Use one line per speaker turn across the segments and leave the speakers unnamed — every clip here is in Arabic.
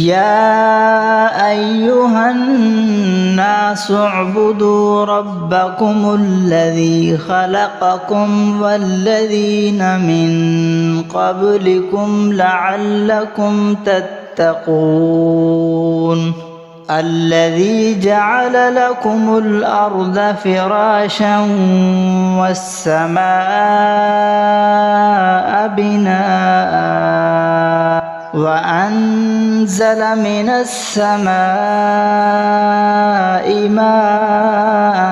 يا أيها الناس اعبدوا ربكم الذي خلقكم والذين من قبلكم لعلكم تتقون الذي جعل لكم الأرض فراشا والسماء بناء وأنزل من السماء ماء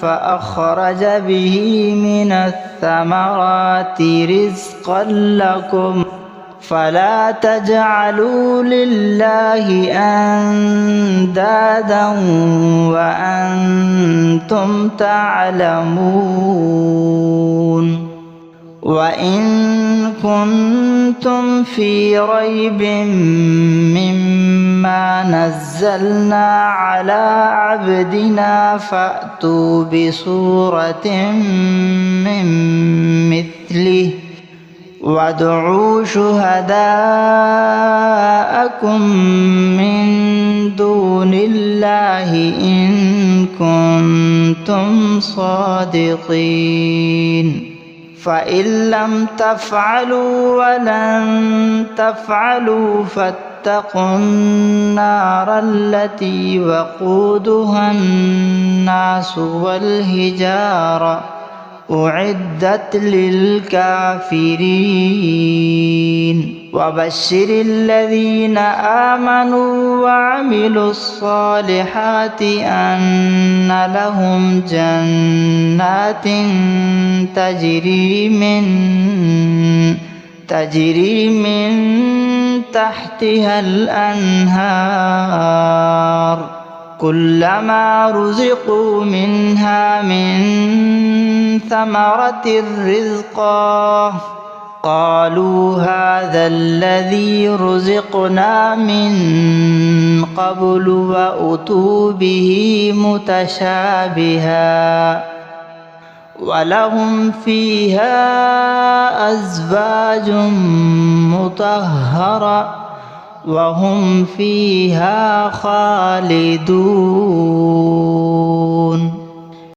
فأخرج به من الثمرات رزقا لكم فلا تجعلوا لله أندادا وأنتم تعلمون وإن كنتم في ريب مما نزلنا على عبدنا فأتوا بسورة من مثله وادعوا شهداءكم من دون الله إن كنتم صادقين فإن لم تفعلوا ولن تفعلوا فاتقوا النار التي وقودها الناس والحجارة أعدت للكافرين وبشر الذين آمنوا وعملوا الصالحات أن لهم جنات تجري من تحتها الأنهار كلما رزقوا منها من ثمرة رزقا قالوا هذا الذي رزقنا من قبل وأتوا به متشابها ولهم فيها أزواج مطهرة وهم فيها خالدون